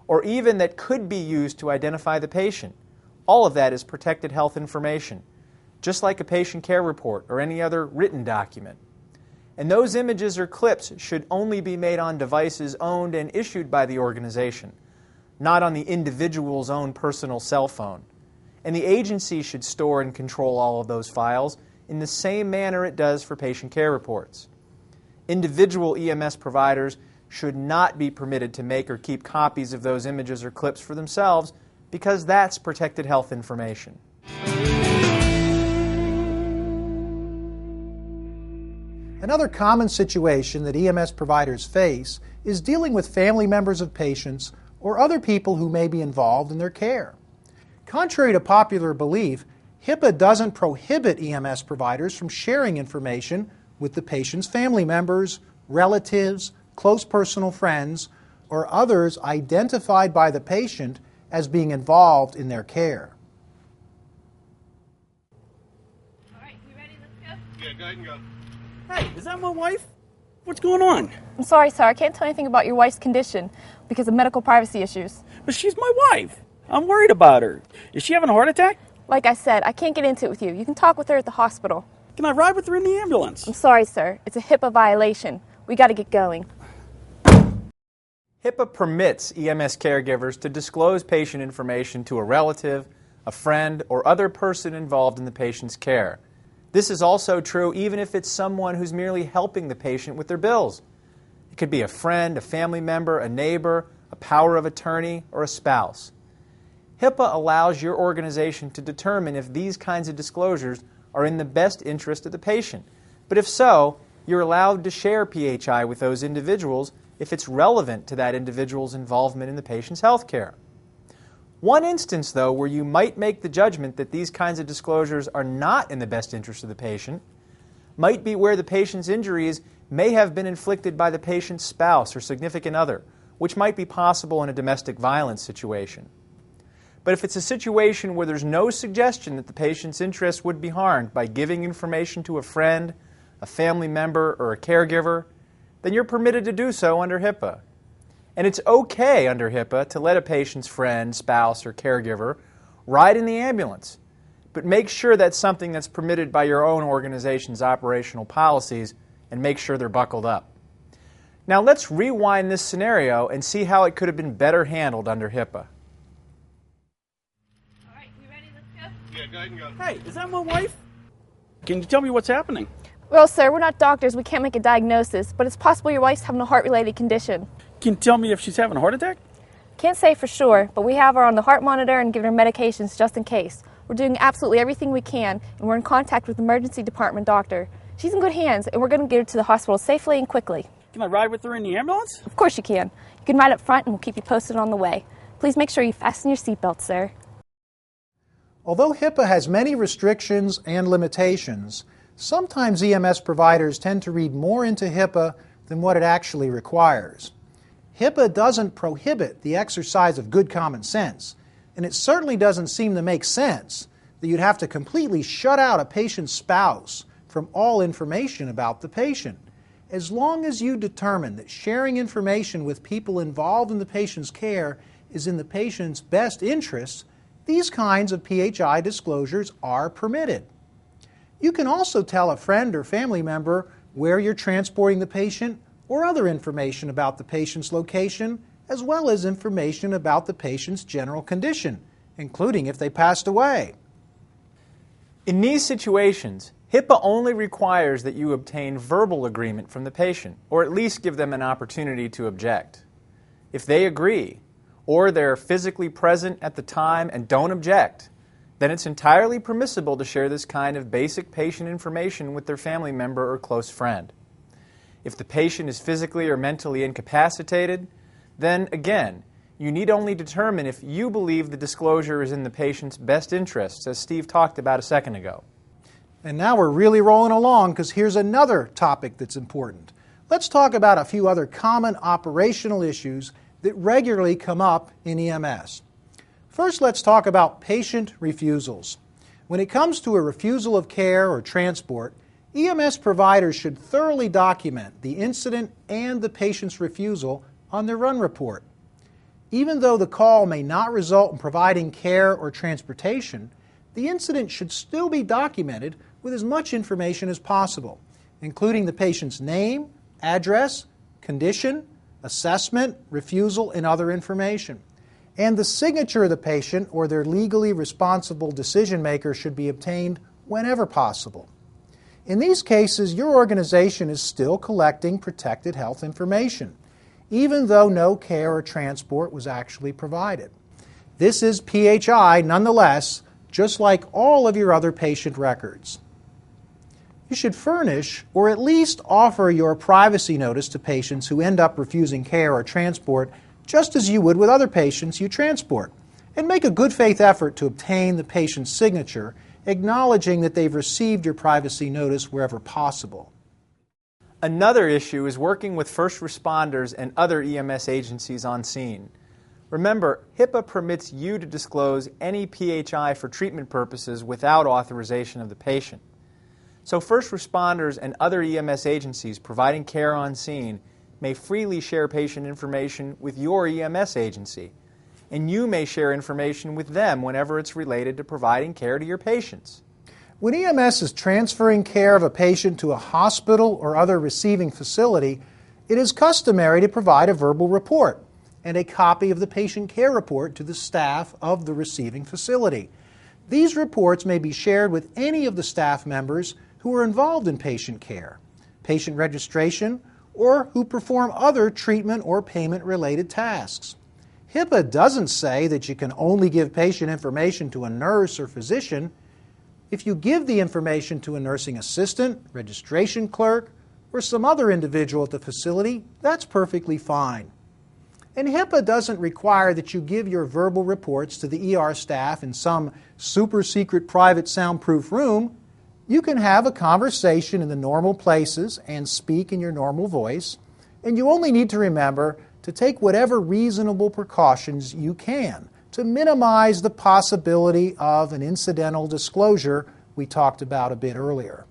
or even that could be used to identify the patient, all of that is protected health information, just like a patient care report or any other written document. And those images or clips should only be made on devices owned and issued by the organization, not on the individual's own personal cell phone. And the agency should store and control all of those files in the same manner it does for patient care reports. Individual EMS providers should not be permitted to make or keep copies of those images or clips for themselves because that's protected health information. Another common situation that EMS providers face is dealing with family members of patients or other people who may be involved in their care. Contrary to popular belief, Hipaa doesn't prohibit EMS providers from sharing information with the patient's family members, relatives, close personal friends, or others identified by the patient as being involved in their care. All right, you ready? Let's go? Yeah, go ahead and go. Hey, is that my wife? What's going on? I'm sorry, sir. I can't tell anything about your wife's condition because of medical privacy issues. But she's my wife. I'm worried about her. Is she having a heart attack? Like I said, I can't get into it with you. You can talk with her at the hospital. Can I ride with her in the ambulance? I'm sorry, sir. It's a Hipaa violation. We got to get going. Hipaa permits EMS caregivers to disclose patient information to a relative, a friend, or other person involved in the patient's care. This is also true even if it's someone who's merely helping the patient with their bills. It could be a friend, a family member, a neighbor, a power of attorney, or a spouse. Hipaa allows your organization to determine if these kinds of disclosures are in the best interest of the patient. But if so, you're allowed to share PHI with those individuals if it's relevant to that individual's involvement in the patient's health care. One instance, though, where you might make the judgment that these kinds of disclosures are not in the best interest of the patient might be where the patient's injuries may have been inflicted by the patient's spouse or significant other, which might be possible in a domestic violence situation. But if it's a situation where there's no suggestion that the patient's interests would be harmed by giving information to a friend, a family member, or a caregiver, then you're permitted to do so under Hipaa. And it's okay under Hipaa to let a patient's friend, spouse, or caregiver ride in the ambulance, but make sure that's something that's permitted by your own organization's operational policies and make sure they're buckled up. Now let's rewind this scenario and see how it could have been better handled under Hipaa. Yeah, go ahead and go. Hey, is that my wife? Can you tell me what's happening? Well, sir, we're not doctors. We can't make a diagnosis, but it's possible your wife's having a heart-related condition. Can you tell me if she's having a heart attack? Can't say for sure, but we have her on the heart monitor and giving her medications just in case. We're doing absolutely everything we can, and we're in contact with the emergency department doctor. She's in good hands, and we're going to get her to the hospital safely and quickly. Can I ride with her in the ambulance? Of course you can. You can ride up front, and we'll keep you posted on the way. Please make sure you fasten your seatbelt, sir. Although Hipaa has many restrictions and limitations, sometimes EMS providers tend to read more into Hipaa than what it actually requires. Hipaa doesn't prohibit the exercise of good common sense, and it certainly doesn't seem to make sense that you'd have to completely shut out a patient's spouse from all information about the patient. As long as you determine that sharing information with people involved in the patient's care is in the patient's best interests, these kinds of PHI disclosures are permitted. You can also tell a friend or family member where you're transporting the patient or other information about the patient's location, as well as information about the patient's general condition, including if they passed away. In these situations, Hipaa only requires that you obtain verbal agreement from the patient, or at least give them an opportunity to object. If they agree, or they're physically present at the time and don't object, then it's entirely permissible to share this kind of basic patient information with their family member or close friend. If the patient is physically or mentally incapacitated, then again, you need only determine if you believe the disclosure is in the patient's best interests, as Steve talked about a second ago. And now we're really rolling along because here's another topic that's important. Let's talk about a few other common operational issues that regularly come up in EMS. First, let's talk about patient refusals. When it comes to a refusal of care or transport, EMS providers should thoroughly document the incident and the patient's refusal on their run report. Even though the call may not result in providing care or transportation, the incident should still be documented with as much information as possible, including the patient's name, address, condition, assessment, refusal, and other information. And the signature of the patient or their legally responsible decision maker should be obtained whenever possible. In these cases, your organization is still collecting protected health information, even though no care or transport was actually provided. This is PHI nonetheless, just like all of your other patient records. You should furnish or at least offer your privacy notice to patients who end up refusing care or transport, just as you would with other patients you transport, and make a good faith effort to obtain the patient's signature, acknowledging that they've received your privacy notice wherever possible. Another issue is working with first responders and other EMS agencies on scene. Remember, HIPAA permits you to disclose any PHI for treatment purposes without authorization of the patient. So first responders and other EMS agencies providing care on scene may freely share patient information with your EMS agency, and you may share information with them whenever it's related to providing care to your patients. When EMS is transferring care of a patient to a hospital or other receiving facility, it is customary to provide a verbal report and a copy of the patient care report to the staff of the receiving facility. These reports may be shared with any of the staff members who are involved in patient care, patient registration, or who perform other treatment or payment-related tasks. HIPAA doesn't say that you can only give patient information to a nurse or physician. If you give the information to a nursing assistant, registration clerk, or some other individual at the facility, that's perfectly fine. And HIPAA doesn't require that you give your verbal reports to the ER staff in some super secret private soundproof room. You can have a conversation in the normal places and speak in your normal voice, and you only need to remember to take whatever reasonable precautions you can to minimize the possibility of an incidental disclosure we talked about a bit earlier.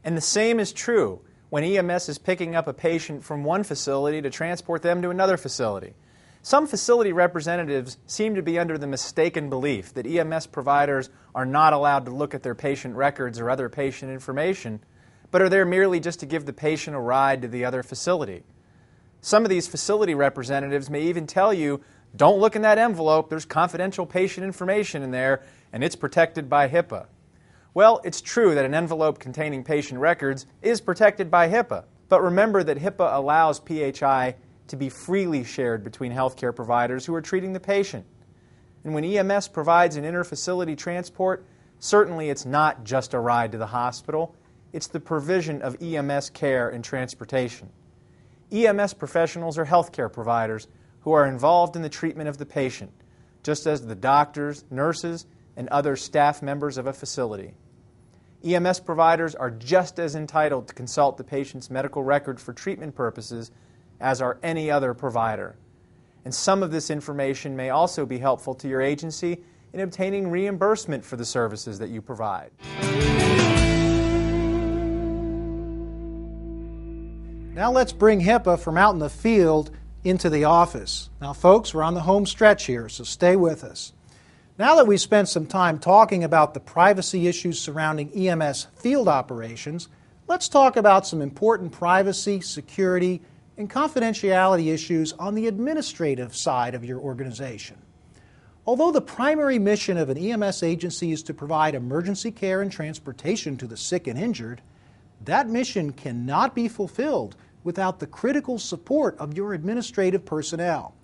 And the same is true when EMS is picking up a patient from one facility to transport them to another facility. Some facility representatives seem to be under the mistaken belief that EMS providers are not allowed to look at their patient records or other patient information, but are there merely just to give the patient a ride to the other facility. Some of these facility representatives may even tell you, don't look in that envelope, there's confidential patient information in there, and it's protected by HIPAA. Well, it's true that an envelope containing patient records is protected by HIPAA, but remember that HIPAA allows PHI to be freely shared between healthcare providers who are treating the patient. And when EMS provides an inter-facility transport, certainly it's not just a ride to the hospital, it's the provision of EMS care and transportation. EMS professionals are healthcare providers who are involved in the treatment of the patient, just as the doctors, nurses, and other staff members of a facility. EMS providers are just as entitled to consult the patient's medical record for treatment purposes as are any other provider. And some of this information may also be helpful to your agency in obtaining reimbursement for the services that you provide. Now let's bring HIPAA from out in the field into the office. Now folks, we're on the home stretch here, so stay with us. Now that we've spent some time talking about the privacy issues surrounding EMS field operations, let's talk about some important privacy, security, and confidentiality issues on the administrative side of your organization. Although the primary mission of an EMS agency is to provide emergency care and transportation to the sick and injured, that mission cannot be fulfilled without the critical support of your administrative personnel.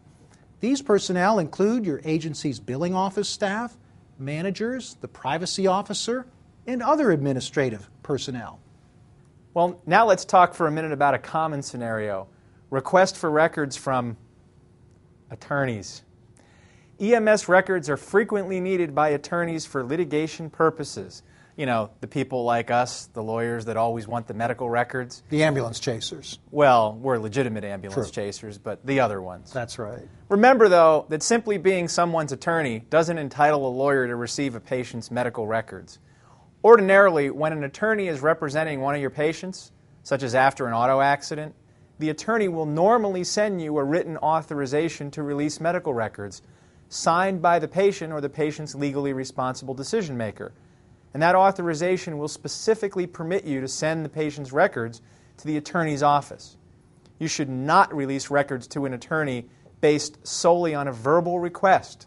These personnel include your agency's billing office staff, managers, the privacy officer, and other administrative personnel. Well, now let's talk for a minute about a common scenario. Request for records from attorneys. EMS records are frequently needed by attorneys for litigation purposes. You know, the people like us, the lawyers that always want the medical records. The ambulance chasers. Well, we're legitimate ambulance chasers, but the other ones. That's right. Remember, though, that simply being someone's attorney doesn't entitle a lawyer to receive a patient's medical records. Ordinarily, when an attorney is representing one of your patients, such as after an auto accident, the attorney will normally send you a written authorization to release medical records, signed by the patient or the patient's legally responsible decision maker. And that authorization will specifically permit you to send the patient's records to the attorney's office. You should not release records to an attorney based solely on a verbal request.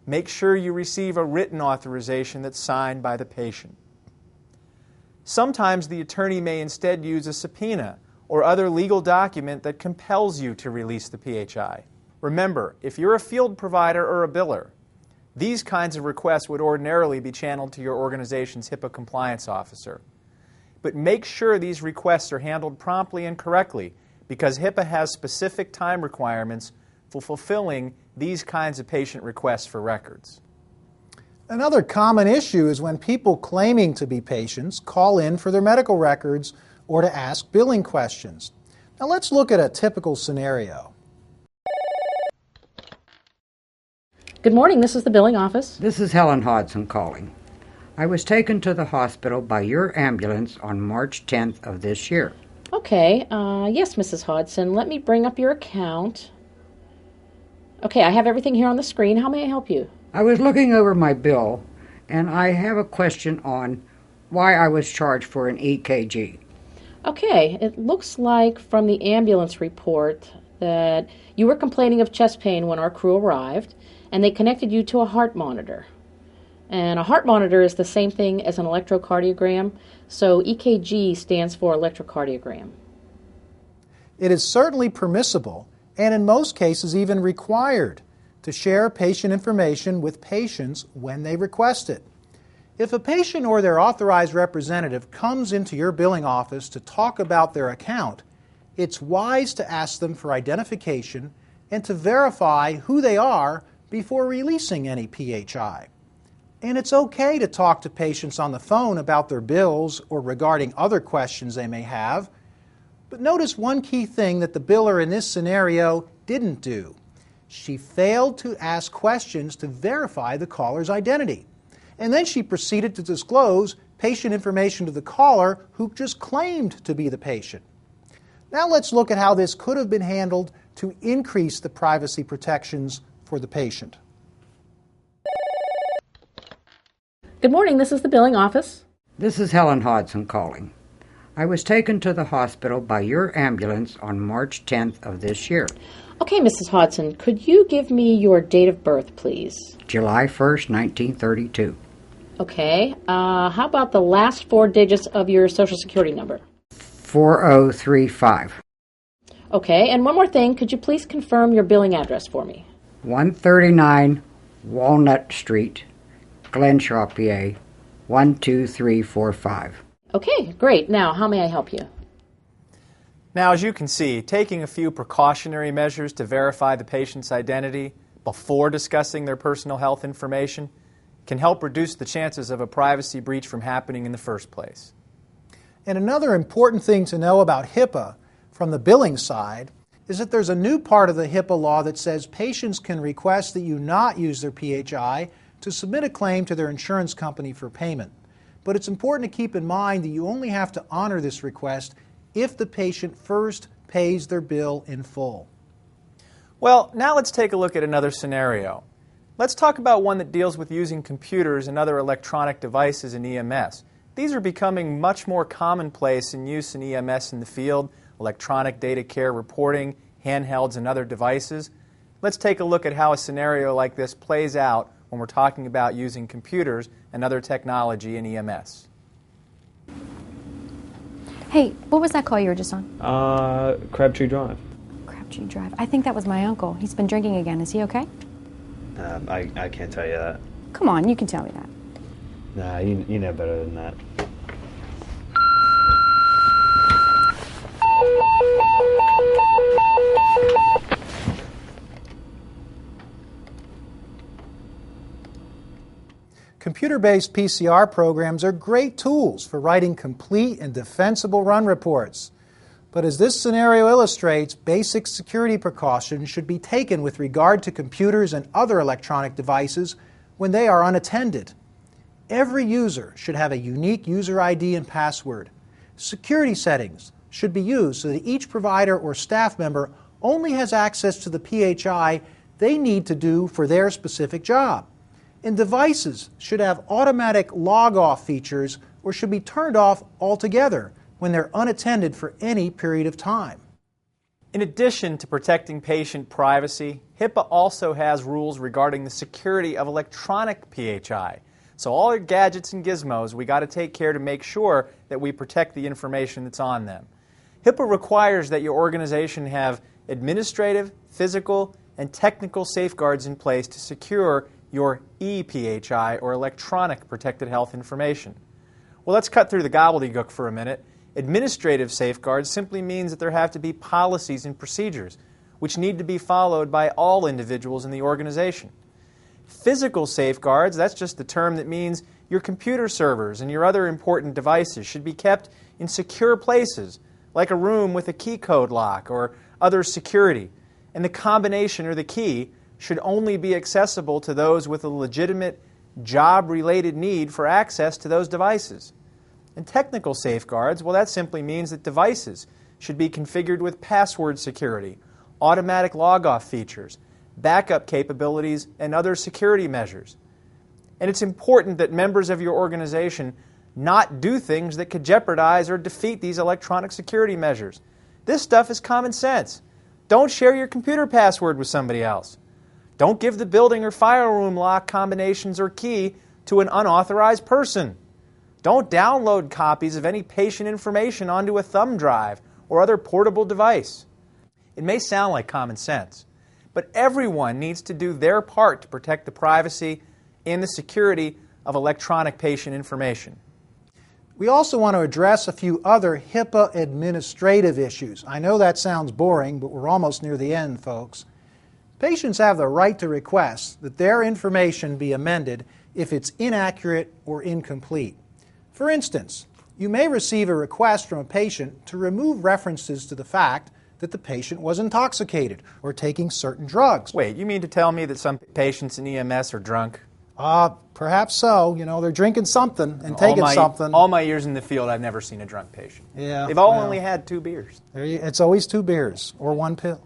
Make sure you receive a written authorization that's signed by the patient. Sometimes the attorney may instead use a subpoena or other legal document that compels you to release the PHI. Remember, if you're a field provider or a biller, these kinds of requests would ordinarily be channeled to your organization's HIPAA compliance officer. But make sure these requests are handled promptly and correctly, because HIPAA has specific time requirements for fulfilling these kinds of patient requests for records. Another common issue is when people claiming to be patients call in for their medical records or to ask billing questions. Now let's look at a typical scenario. Good morning, this is the billing office. This is Helen Hodson calling. I was taken to the hospital by your ambulance on March 10th of this year. Okay, yes, Mrs. Hodson, let me bring up your account. Okay, I have everything here on the screen. How may I help you? I was looking over my bill, and I have a question on why I was charged for an EKG. Okay, it looks like from the ambulance report that you were complaining of chest pain when our crew arrived, and they connected you to a heart monitor. And a heart monitor is the same thing as an electrocardiogram, so EKG stands for electrocardiogram. It is certainly permissible, and in most cases even required, to share patient information with patients when they request it. If a patient or their authorized representative comes into your billing office to talk about their account, it's wise to ask them for identification and to verify who they are before releasing any PHI. And it's okay to talk to patients on the phone about their bills or regarding other questions they may have. But notice one key thing that the biller in this scenario didn't do. She failed to ask questions to verify the caller's identity. And then she proceeded to disclose patient information to the caller who just claimed to be the patient. Now let's look at how this could have been handled to increase the privacy protections for the patient. Good morning, this is the billing office. This is Helen Hodson calling. I was taken to the hospital by your ambulance on March 10th of this year. Okay, Mrs. Hodson, could you give me your date of birth, please? July 1st, 1932. Okay, how about the last 4 digits of your Social Security number? 4035. Okay, and one more thing, could you please confirm your billing address for me? 139 Walnut Street, Glenshaw, PA, 12345. Okay, great. Now, how may I help you? Now, as you can see, taking a few precautionary measures to verify the patient's identity before discussing their personal health information can help reduce the chances of a privacy breach from happening in the first place. And another important thing to know about HIPAA from the billing side is that there's a new part of the HIPAA law that says patients can request that you not use their PHI to submit a claim to their insurance company for payment. But it's important to keep in mind that you only have to honor this request if the patient first pays their bill in full. Well, now let's take a look at another scenario. Let's talk about one that deals with using computers and other electronic devices in EMS. These are becoming much more commonplace in use in EMS in the field, electronic data care reporting, handhelds, and other devices. Let's take a look at how a scenario like this plays out when we're talking about using computers and other technology in EMS. Hey, what was that call you were just on? Crabtree Drive. Crabtree Drive. I think that was my uncle. He's been drinking again. Is he okay? I can't tell you that. Come on, you can tell me that. Nah, you know better than that. Computer-based PCR programs are great tools for writing complete and defensible run reports. But as this scenario illustrates, basic security precautions should be taken with regard to computers and other electronic devices when they are unattended. Every user should have a unique user ID and password. Security settings should be used so that each provider or staff member only has access to the PHI they need to do for their specific job. And devices should have automatic log-off features or should be turned off altogether when they're unattended for any period of time. In addition to protecting patient privacy, HIPAA also has rules regarding the security of electronic PHI. So all your gadgets and gizmos, we got to take care to make sure that we protect the information that's on them. HIPAA requires that your organization have administrative, physical, and technical safeguards in place to secure your ePHI, or electronic protected health information. Well, let's cut through the gobbledygook for a minute. Administrative safeguards simply means that there have to be policies and procedures which need to be followed by all individuals in the organization. Physical safeguards, that's just the term that means your computer servers and your other important devices should be kept in secure places, like a room with a key code lock or other security. And the combination or the key should only be accessible to those with a legitimate job-related need for access to those devices. And technical safeguards, well, that simply means that devices should be configured with password security, automatic log-off features, backup capabilities, and other security measures. And it's important that members of your organization not do things that could jeopardize or defeat these electronic security measures. This stuff is common sense. Don't share your computer password with somebody else. Don't give the building or file room lock combinations or key to an unauthorized person. Don't download copies of any patient information onto a thumb drive or other portable device. It may sound like common sense, but everyone needs to do their part to protect the privacy and the security of electronic patient information. We also want to address a few other HIPAA administrative issues. I know that sounds boring, but we're almost near the end, folks. Patients have the right to request that their information be amended if it's inaccurate or incomplete. For instance, you may receive a request from a patient to remove references to the fact that the patient was intoxicated or taking certain drugs. Wait, you mean to tell me that some patients in EMS are drunk? Perhaps so. You know, they're drinking something and taking something. All my years in the field, I've never seen a drunk patient. Yeah, they've all only had 2 beers. It's always 2 beers or 1 pill.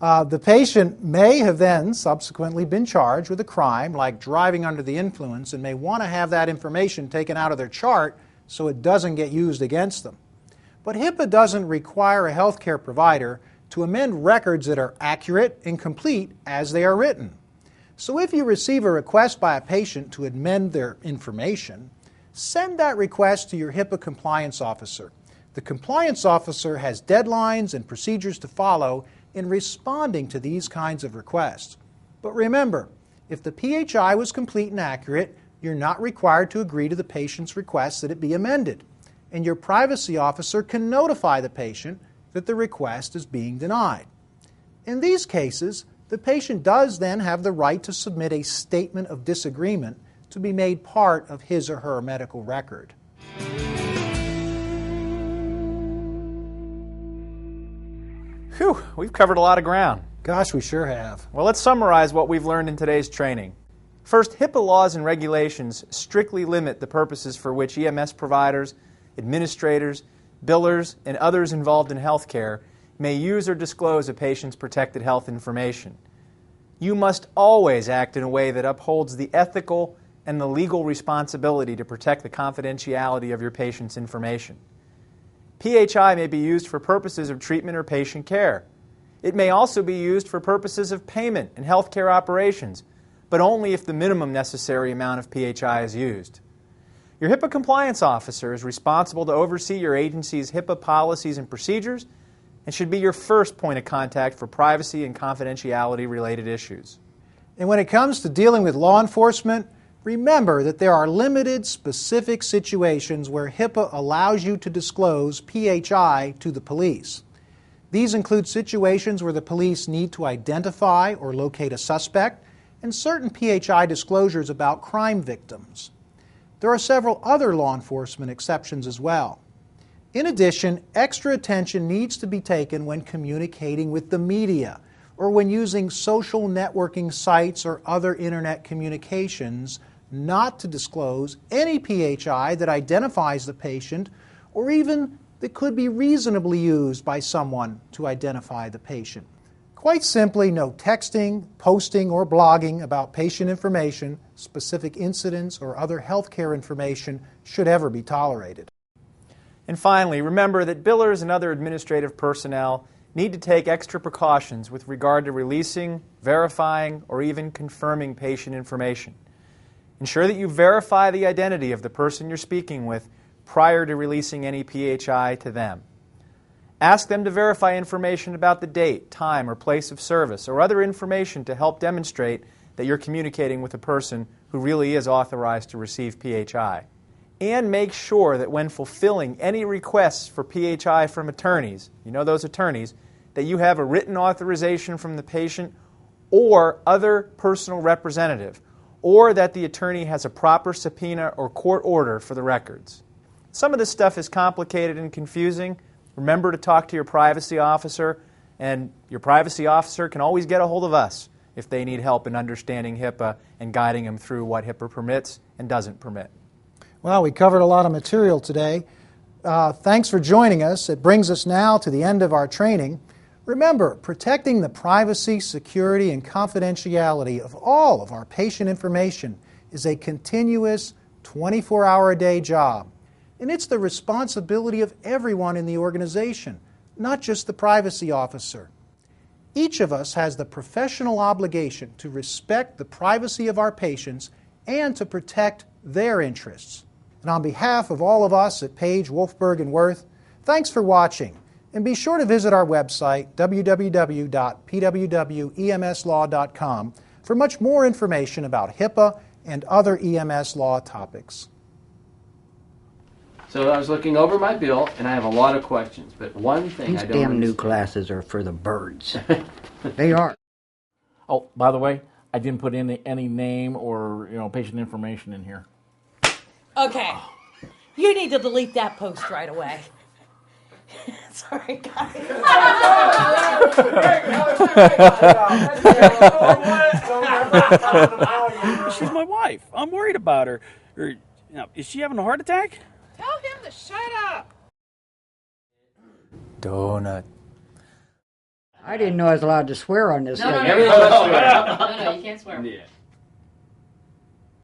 The patient may have then subsequently been charged with a crime like driving under the influence and may want to have that information taken out of their chart so it doesn't get used against them. But HIPAA doesn't require a healthcare provider to amend records that are accurate and complete as they are written. So if you receive a request by a patient to amend their information, send that request to your HIPAA compliance officer. The compliance officer has deadlines and procedures to follow in responding to these kinds of requests. But remember, if the PHI was complete and accurate, you're not required to agree to the patient's request that it be amended. And your privacy officer can notify the patient that the request is being denied. In these cases, the patient does then have the right to submit a statement of disagreement to be made part of his or her medical record. Whew, we've covered a lot of ground. Gosh, we sure have. Well, let's summarize what we've learned in today's training. First, HIPAA laws and regulations strictly limit the purposes for which EMS providers, administrators, billers, and others involved in healthcare may use or disclose a patient's protected health information. You must always act in a way that upholds the ethical and the legal responsibility to protect the confidentiality of your patient's information. PHI may be used for purposes of treatment or patient care. It may also be used for purposes of payment and healthcare operations, but only if the minimum necessary amount of PHI is used. Your HIPAA compliance officer is responsible to oversee your agency's HIPAA policies and procedures and should be your first point of contact for privacy and confidentiality related issues. And when it comes to dealing with law enforcement, remember that there are limited specific situations where HIPAA allows you to disclose PHI to the police. These include situations where the police need to identify or locate a suspect and certain PHI disclosures about crime victims. There are several other law enforcement exceptions as well. In addition, extra attention needs to be taken when communicating with the media or when using social networking sites or other internet communications not to disclose any PHI that identifies the patient or even that could be reasonably used by someone to identify the patient. Quite simply, no texting, posting, or blogging about patient information, specific incidents, or other healthcare information should ever be tolerated. And finally, remember that billers and other administrative personnel need to take extra precautions with regard to releasing, verifying, or even confirming patient information. Ensure that you verify the identity of the person you're speaking with prior to releasing any PHI to them. Ask them to verify information about the date, time, or place of service, or other information to help demonstrate that you're communicating with a person who really is authorized to receive PHI. And make sure that when fulfilling any requests for PHI from attorneys, you know those attorneys, that you have a written authorization from the patient or other personal representative, or that the attorney has a proper subpoena or court order for the records. Some of this stuff is complicated and confusing. Remember to talk to your privacy officer, and your privacy officer can always get a hold of us if they need help in understanding HIPAA and guiding them through what HIPAA permits and doesn't permit. Well, we covered a lot of material today. Thanks for joining us. It brings us now to the end of our training. Remember, protecting the privacy, security, and confidentiality of all of our patient information is a continuous 24-hour-a-day job. And it's the responsibility of everyone in the organization, not just the privacy officer. Each of us has the professional obligation to respect the privacy of our patients and to protect their interests. And on behalf of all of us at Page, Wolfberg, and Worth, thanks for watching. And be sure to visit our website, www.pwwemslaw.com, for much more information about HIPAA and other EMS law topics. So I was looking over my bill, and I have a lot of questions, but one thing These I don't damn understand. new glasses are for the birds. They are. Oh, by the way, I didn't put in any name or patient information in here. Okay. You need to delete that post right away. Sorry, guys. She's my wife. I'm worried about her. Is she having a heart attack? Tell him to shut up. Donut. I didn't know I was allowed to swear on this thing. No, you can't swear. Yeah.